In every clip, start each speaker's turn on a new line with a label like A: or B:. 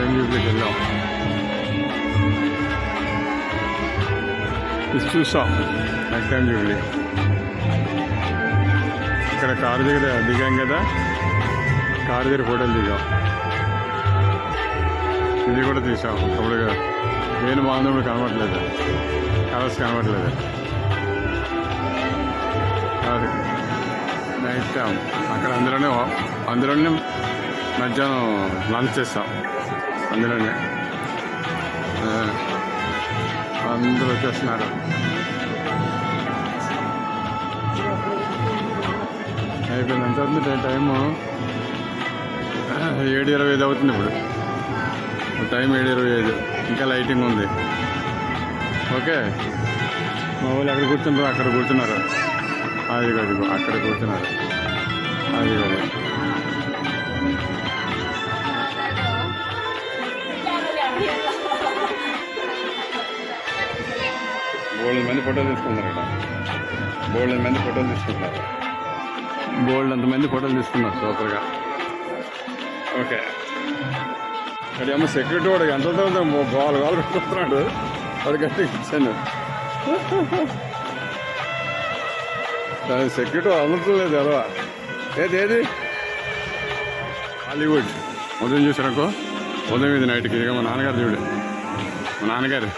A: Time జూబ్లీకి వెళ్ళాం. ఇది చూసాం నైట్ టైం జూబ్లీ. ఇక్కడ కారు దిగాం కదా, కారు దగ్గర ఫోటోలు దిగాం. ఇది కూడా తీసాం. అప్పుడు నేను బాగుంది కనబడలేదు, కలర్స్ కనబడలేదు. అది నైట్ టైం అక్కడ అందులోనే మధ్యాహ్నం లంచ్ చేస్తాం. అందులోనే అందరూ వచ్చేస్తున్నారు. అయిపోయింది. ఎంత అవుతుంది టైము? 7:25 అవుతుంది ఇప్పుడు. టైం 7:25. ఇంకా లైటింగ్ ఉంది. ఓకే, మా వాళ్ళు అక్కడ కూర్చుంటారు, అక్కడ కూర్చున్నారు. అది అక్కడ కూర్చున్నారు. అది కదా బోల్డ్ మంది ఫోటోలు తీసుకున్నారు. ఇక్కడ బోల్డ్ మంది ఫోటోలు తీసుకుంటున్నారు. అంతమంది ఫోటోలు తీసుకున్నారు సూపర్గా. ఓకే, ఇక్కడ ఏమో సెక్యూరిటీ వాడు ఎంత గోలు పెట్టుకుంటున్నాడు. వాడు గట్టిగా ఇచ్చాను. సెక్యూరిటీ అందుతలేదు ఎలా. ఏది హాలీవుడ్ ఉదయం చూసారనుకో, ఉదయం ఇది నైట్కి. ఇక మా నాన్నగారు చూడు, మా నాన్నగారు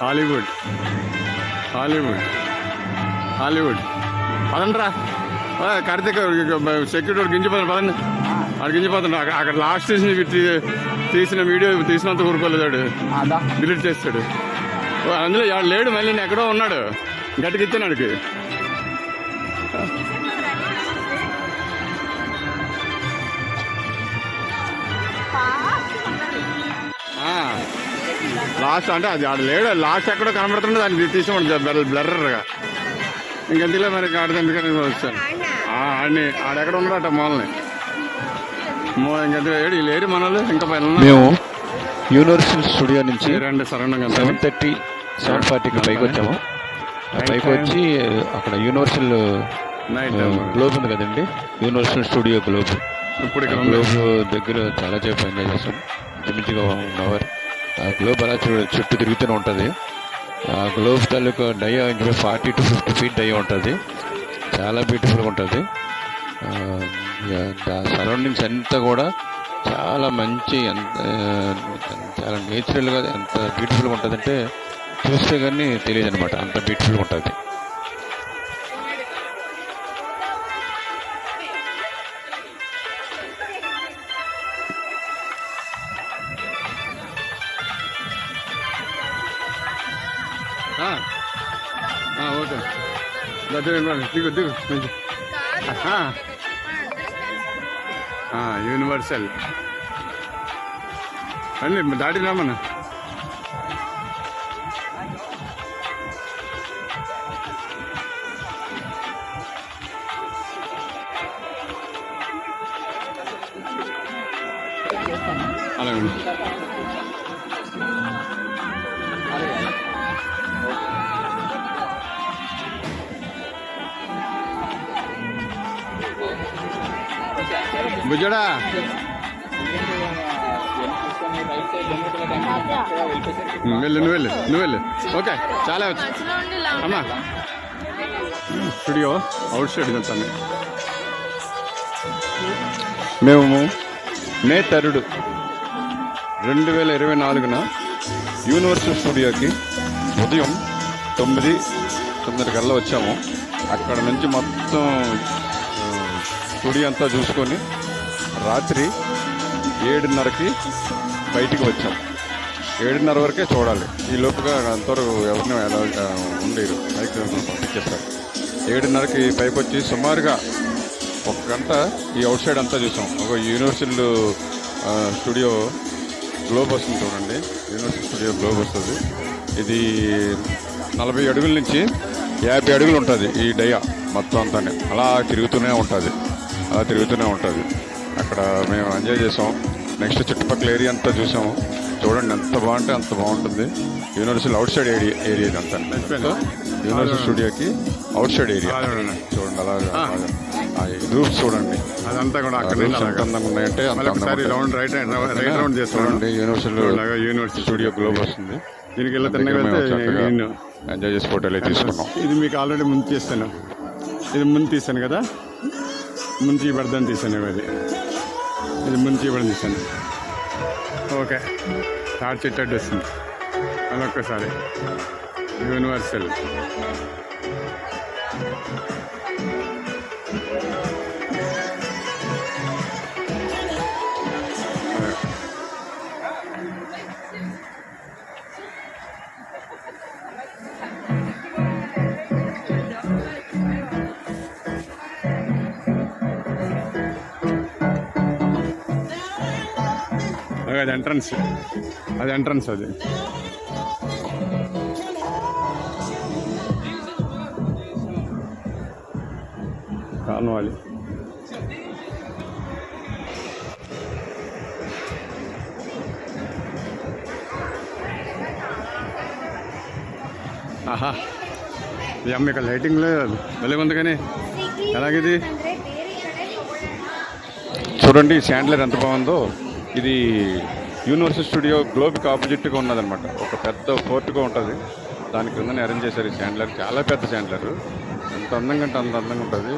A: హాలీవుడ్ పదండ్రా. కార్తీక్ సెక్యూరిటీ గింజిపోతాడు, పదండి. వాడు గింజిపోతాడు. అక్కడ లాస్ట్ తీసిన వీడియో తీసినంత ఊరుకోలేదాడు, డిలీట్ చేస్తాడు. అందులో లేడు, మళ్ళీ నేను ఎక్కడో ఉన్నాడు. గట్టికి ఇచ్చాను వాడికి. లాస్ట్ అంటే అది ఆడ లేడు, లాస్ట్ ఎక్కడో కనబడుతుండే, దాన్ని తీసుకోండి బ్లర్గా. ఇంకెందులో మరి ఆడదందుకని వచ్చాను. ఆడెక్కడ ఉన్నాడట మూలని. ఇంకెంత లేరు మనలు. ఇంకా
B: మేము యూనివర్సల్ స్టూడియో నుంచి
A: 7:30
B: 7:40కి పైకి వచ్చాము. పైకి వచ్చి అక్కడ యూనివర్సల్ గ్లోబ్ ఉంది కదండి, యూనివర్సల్ స్టూడియో గ్లోబ్.
A: ఇప్పుడు
B: గ్లోబ్ దగ్గర చాలా సేపు ఎంజాయ్ చేస్తాం. ఇంచుమించుగా 1 అవర్. ఆ గ్లోబ్ అలా చుట్టూ తిరుగుతూనే ఉంటుంది. ఆ గ్లోబ్ తాలూకు డయ్యా 40 to 50 feet డయ్యా ఉంటుంది. చాలా బ్యూటిఫుల్గా ఉంటుంది. సరౌండింగ్స్ అంతా కూడా చాలా మంచి, చాలా నేచురల్గా ఎంత బ్యూటిఫుల్గా ఉంటుంది అంటే చూస్తే కానీ తెలియదు అనమాట, అంత బ్యూటిఫుల్గా ఉంటుంది.
A: ఓకే, దిగు యూనివర్సల్ అన్నీ దాటి రామన్నా. అలాగే బుజ్జడా. నువ్వు వెళ్ళు. ఓకే, చాలా అమ్మా. స్టూడియో అవుట్ సైడ్ ఇదంతా. మేము మే 3, 2024 యూనివర్సల్ స్టూడియోకి ఉదయం 9 కల్లా వచ్చాము. అక్కడ నుంచి మొత్తం స్టూడియో అంతా చూసుకొని రాత్రి 7:30కి బయటికి వచ్చాం. 7:30 వరకే చూడాలి. ఈ లోపుగా అంతవరకు ఎవరిని ఉండేరు, బైక్ పంపించేస్తారు. 7:30కి పైకి వచ్చి సుమారుగా 1 గంట ఈ అవుట్ సైడ్ అంతా చూసాం. ఒక యూనివర్సల్ స్టూడియో గ్లోబ్ వస్తుంది చూడండి. యూనివర్సల్ స్టూడియో గ్లోబ్ వస్తుంది. ఇది 40 అడుగుల నుంచి 50 అడుగులు ఉంటుంది. ఈ డయా మొత్తం అంతానే అలా తిరుగుతూనే ఉంటుంది. అక్కడ మేము ఎంజాయ్ చేసాం. నెక్స్ట్ చుట్టుపక్కల ఏరియా అంతా చూసాము. చూడండి ఎంత బాగుంటే అంత బాగుంటుంది. యూనివర్సల్ అవుట్ సైడ్ ఏరియా ఇదంతా. యూనివర్సల్ స్టూడియోకి అవుట్ సైడ్ ఏరియా చూడండి. అలాగే రూఫ్స్ చూడండి,
C: అదంతా కూడా అక్కడ
A: ఎంత అందంగా ఉన్నాయంటే అంత
C: రౌండ్ రైట్ రౌండ్
A: చూడండి. యూనివర్సల్ స్టూడియో గ్లోబ్ వస్తుంది.
C: దీనికి వెళ్ళి చక్కగా
A: ఎంజాయ్ చేసి ఫోటోలు తీసుకున్నాం.
C: ఇది మీకు ఆల్రెడీ ముందు తీస్తాను, ఇది ముందు తీసాను కదా, ముందు తీయబడదని తీసాను. ఇది ముందు తీయబడి తీసాను. ఓకే, తాడు చెట్టు వస్తుంది. అదొక్కసారి యూనివర్సల్ అది ఎంట్రన్స్, అది ఎంట్రన్స్. అది కానవాలి. ఆహా, ఈ అమ్మ ఇక్కడ లైటింగ్ లేదు, భలే ఉంది. కానీ ఎలాగిది
A: చూడండి శాండ్లర్ ఎంత బాగుందో. ఇది యూనివర్సల్ స్టూడియో గ్లోబ్కి ఆపోజిట్గా ఉన్నదన్నమాట. ఒక పెద్ద ఫోర్ట్గా ఉంటుంది, దాని కిందనే అరేంజ్ చేశారు ఈ శాండ్లర్. చాలా పెద్ద శాండ్లర్, ఎంత అందంగా అంటే అంత అందంగా ఉంటుంది.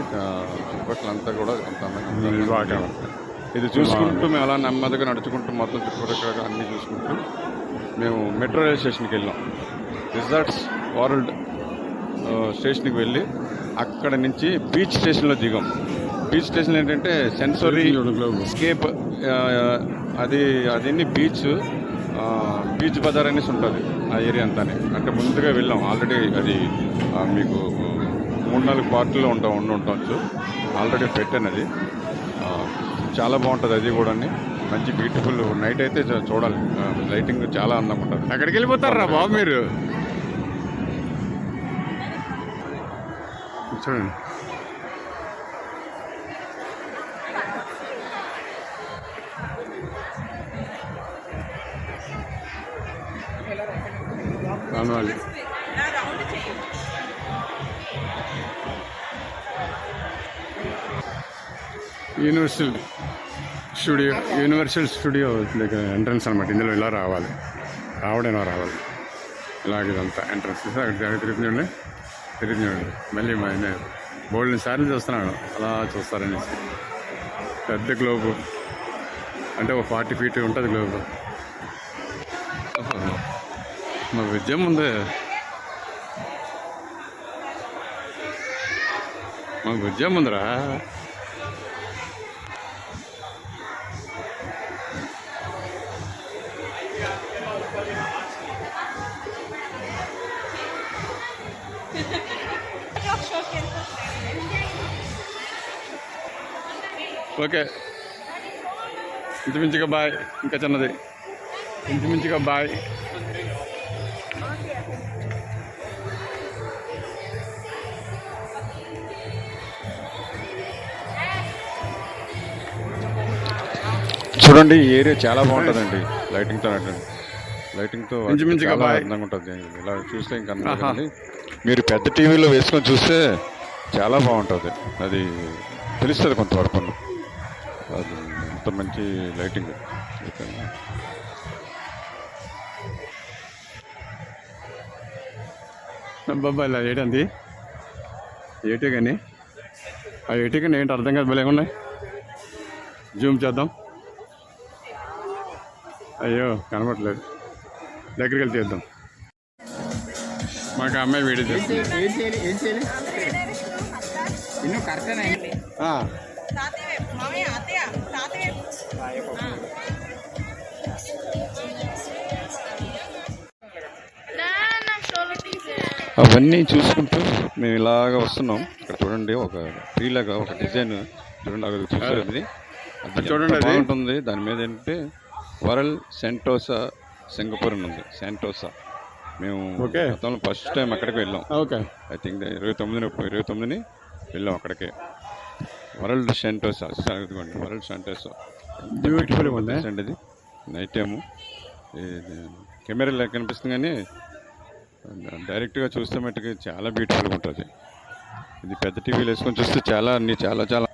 A: చుట్టుపక్కల అంతా కూడా అంత అందంగా ఉంటుంది. ఇది చూసుకుంటూ మేము అలా నెమ్మదిగా నడుచుకుంటూ మొత్తం చుట్టుపక్కల అన్నీ చూసుకుంటూ మేము మెట్రో రైల్ స్టేషన్కి వెళ్ళాం. రిసార్ట్స్ వరల్డ్ స్టేషన్కి వెళ్ళి అక్కడ నుంచి బీచ్ స్టేషన్లో దిగాం. బీచ్ స్టేషన్ ఏంటంటే సెన్సరీ స్కేప్, అది బీచ్ బజార్ అనేసి ఉంటుంది ఆ ఏరియా అంతానే. అంటే ముందుగా వెళ్ళాం ఆల్రెడీ. అది మీకు 3-4 పార్టీలో ఉండవచ్చు. ఆల్రెడీ పెట్టాను అది. చాలా బాగుంటుంది అది కూడా. మంచి బ్యూటిఫుల్ నైట్ అయితే చూడాలి. లైటింగ్ చాలా అందంగా ఉంటుంది.
C: అక్కడికి వెళ్ళిపోతారా బాబు మీరు? చూడండి, కానవాలి. యూనివర్సల్ స్టూడియో దగ్గర ఎంట్రన్స్ అనమాట. ఇందులో ఇలా రావాలి, రావడం రావాలి. ఇలాగ ఇదంతా ఎంట్రన్స్. అక్కడ తిరుగుతుండే మళ్ళీ మా ఆయన బోల్డ్ని సార్లు చూస్తున్నాను. అలా చూస్తారనేసి పెద్ద గ్లోబు, అంటే ఒక 40 feet ఉంటుంది గ్లోబు. మా విద్యం ఉంది, మా విద్యం ఉందిరా. ఓకే, ఇంచుమించుగా బాయ్. ఇంకా చిన్నది, ఇంచుమించుగా బాయ్.
A: చూడండి, ఈ ఏరియా చాలా బాగుంటుందండి లైటింగ్తో చాలా అందంగా ఉంటుంది. ఇలా చూస్తే ఇంకా అందంగా ఉంది. మీరు పెద్ద టీవీలో వేసుకొని చూస్తే చాలా బాగుంటుంది. అది తెలుస్తుంది కొంతవరకు. అది అంత మంచి లైటింగ్.
C: బాబా ఇలా ఏంటంది ఏటీ కానీ ఆ ఏటీ కానీ ఏంటి అర్థం కాదు. భలే ఉన్నాయి. జూమ్ చేద్దాం. అయ్యో కనబడట్లేదు, దగ్గరికి వెళ్ళి చేద్దాం. మాకు అమ్మాయి వీడియో చేస్తుంది.
A: అవన్నీ చూసుకుంటూ మేము ఇలాగ వస్తున్నాం. ఇక్కడ చూడండి, ఒక ట్రీ లాగా ఒక డిజైన్ చూడండి. అక్కడ చూసారు, అది చూడండి, బాగుంటుంది. దాని మీద ఏంటంటే వరల్డ్ సెంటోసా సింగపూర్ అని ఉంది. సెంటోసా మేము గతంలో ఫస్ట్ టైం అక్కడికి వెళ్ళాం. ఐ థింక్ 29ని వెళ్ళాం అక్కడికే. వరల్డ్ సెంటోసా, ఇదిగోండి వరల్డ్ సెంటోసా. బ్యూటిఫుల్ అండి. ఇది నైట్ టైము కెమెరాలో కనిపిస్తుంది కానీ డైరెక్ట్గా చూస్తే మట్టుకు చాలా బ్యూటిఫుల్గా ఉంటుంది. ఇది పెద్ద టీవీలు వేసుకొని చూస్తే చాలా అన్ని చాలా చాలా